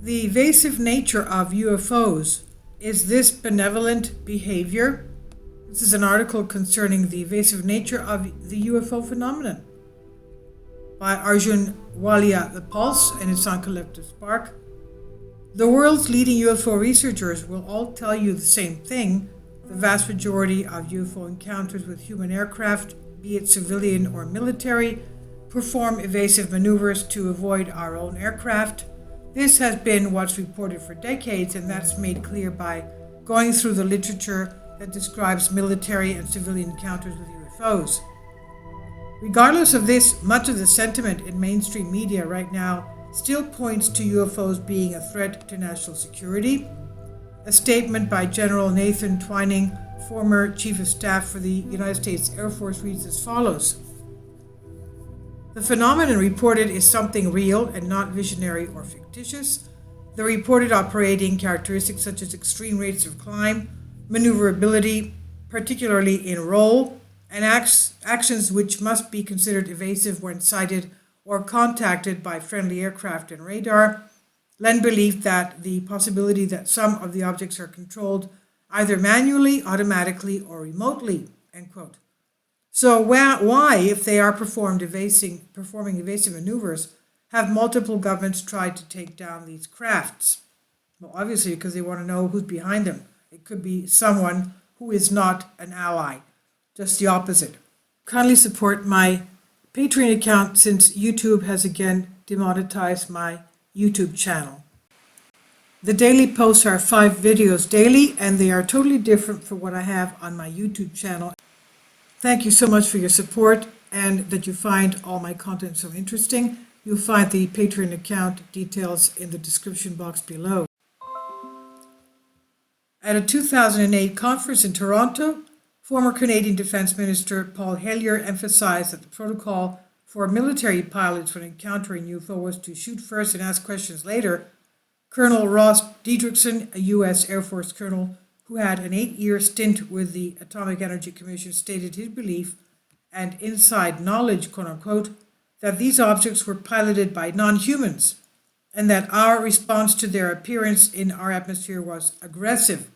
The evasive nature of UFOs. Is this benevolent behavior? This is an article concerning the evasive nature of the UFO phenomenon by Arjun Walia The Pulse, and it's on Collective Spark. The world's leading UFO researchers will all tell you the same thing. The vast majority of UFO encounters with human aircraft, be it civilian or military, perform evasive maneuvers to avoid our own aircraft. This has been what's reported for decades, and that's made clear by going through the literature that describes military and civilian encounters with UFOs. Regardless of this, much of the sentiment in mainstream media right now still points to UFOs being a threat to national security. A statement by General Nathan Twining, former Chief of Staff for the United States Air Force, reads as follows. The phenomenon reported is something real and not visionary or fictitious. The reported operating characteristics such as extreme rates of climb, maneuverability, particularly in roll, and actions which must be considered evasive when sighted or contacted by friendly aircraft and radar, lend belief that the possibility that some of the objects are controlled either manually, automatically, or remotely, end quote. So why, if they are performing evasive maneuvers, have multiple governments tried to take down these crafts? Well, obviously because they want to know who's behind them. It could be someone who is not an ally, just the opposite. Kindly support my Patreon account since YouTube has again demonetized my YouTube channel. The daily posts are 5 videos daily, and they are totally different from what I have on my YouTube channel. Thank you so much for your support and that you find all my content so interesting. You'll find the Patreon account details in the description box below. At a 2008 conference in Toronto, former Canadian Defence Minister Paul Hellyer emphasized that the protocol for military pilots when encountering UFO was to shoot first and ask questions later. Colonel Ross Diedrichson, a U.S. Air Force colonel who had an 8-year stint with the Atomic Energy Commission, stated his belief and inside knowledge, quote-unquote, that these objects were piloted by non-humans and that our response to their appearance in our atmosphere was aggressive.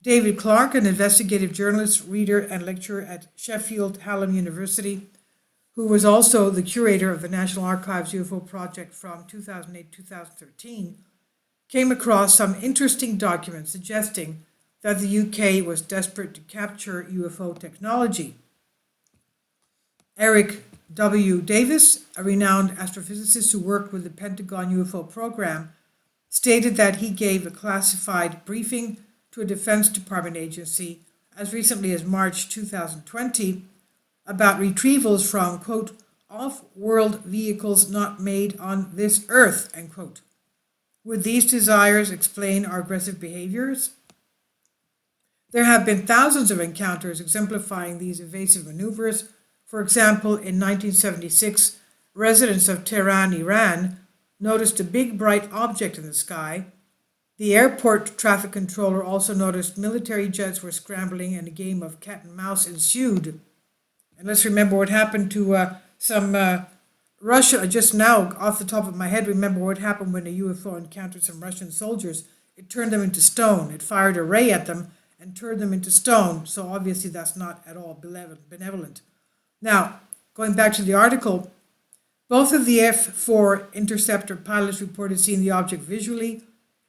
David Clark, an investigative journalist, reader, and lecturer at Sheffield Hallam University, who was also the curator of the National Archives UFO project from 2008-2013, came across some interesting documents suggesting that the UK was desperate to capture UFO technology. Eric W. Davis, a renowned astrophysicist who worked with the Pentagon UFO program, stated that he gave a classified briefing to a Defense Department agency as recently as March 2020 about retrievals from, quote, off-world vehicles not made on this earth, end quote. Would these desires explain our aggressive behaviors? There have been thousands of encounters exemplifying these evasive maneuvers. For example, in 1976, residents of Tehran, Iran, noticed a big bright object in the sky. The airport traffic controller also noticed military jets were scrambling and a game of cat and mouse ensued. And let's remember what happened to some Russia. Just now, off the top of my head, remember what happened when a UFO encountered some Russian soldiers. It turned them into stone. It fired a ray at them and turned them into stone. So obviously that's not at all benevolent. Now, going back to the article, both of the F-4 interceptor pilots reported seeing the object visually.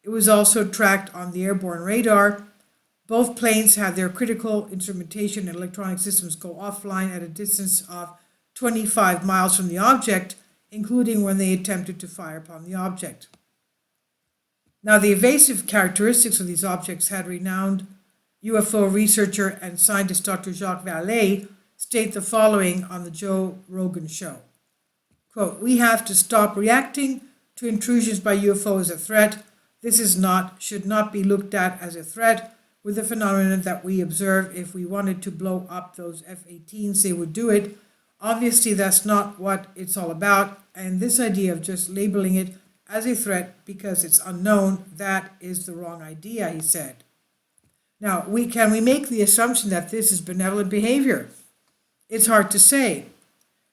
It was also tracked on the airborne radar. Both planes had their critical instrumentation and electronic systems go offline at a distance of 25 miles from the object, including when they attempted to fire upon the object. Now, the evasive characteristics of these objects had renowned UFO researcher and scientist Dr. Jacques Vallée state the following on the Joe Rogan show. Quote, we have to stop reacting to intrusions by UFO as a threat. This should not be looked at as a threat. With the phenomenon that we observe, if we wanted to blow up those F-18s, they would do it. Obviously, that's not what it's all about, and this idea of just labeling it as a threat because it's unknown, that is the wrong idea, he said. Now, can we make the assumption that this is benevolent behavior? It's hard to say.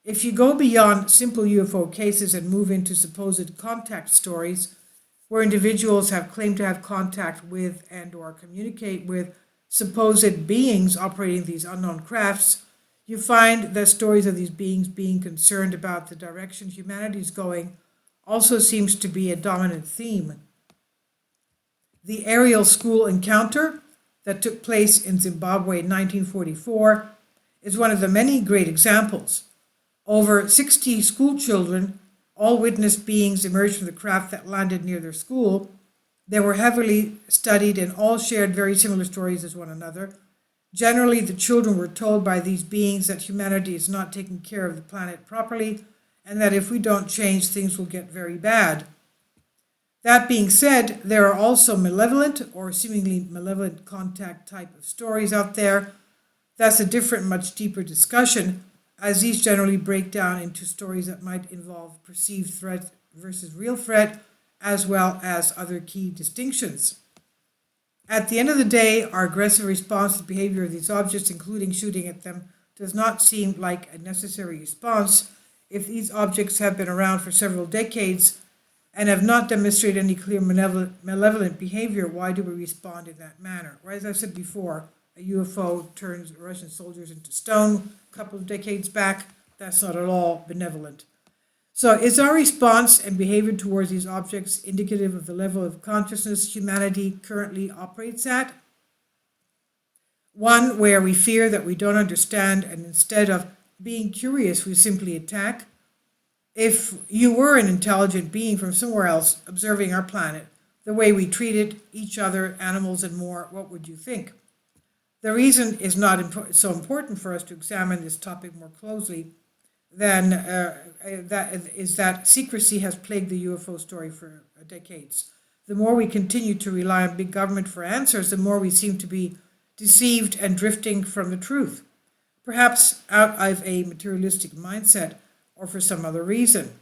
If you go beyond simple UFO cases and move into supposed contact stories, where individuals have claimed to have contact with and or communicate with supposed beings operating these unknown crafts, you find that stories of these beings being concerned about the direction humanity is going also seems to be a dominant theme. The aerial school encounter that took place in Zimbabwe in 1944 is one of the many great examples. Over 60 school children all witnessed beings emerge from the craft that landed near their school. They were heavily studied and all shared very similar stories as one another. Generally, the children were told by these beings that humanity is not taking care of the planet properly and that if we don't change, things will get very bad. That being said, there are also malevolent or seemingly malevolent contact type of stories out there. That's a different, much deeper discussion, as these generally break down into stories that might involve perceived threat versus real threat, as well as other key distinctions. At the end of the day, our aggressive response to the behavior of these objects, including shooting at them, does not seem like a necessary response. If these objects have been around for several decades and have not demonstrated any clear malevolent behavior, why do we respond in that manner? Or as I said before, a UFO turns Russian soldiers into stone a couple of decades back. That's not at all benevolent. So is our response and behavior towards these objects indicative of the level of consciousness humanity currently operates at? One where we fear that we don't understand and instead of being curious, we simply attack? If you were an intelligent being from somewhere else observing our planet, the way we treated each other, animals, and more, what would you think? The reason is not so important for us to examine this topic more closely than that secrecy has plagued the UFO story for decades. The more we continue to rely on big government for answers, the more we seem to be deceived and drifting from the truth, perhaps out of a materialistic mindset or for some other reason.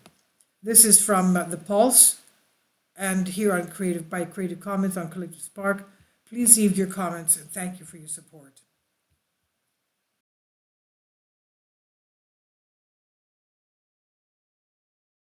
This is from The Pulse, and here on Creative Commons on Collective Spark. Please leave your comments and thank you for your support.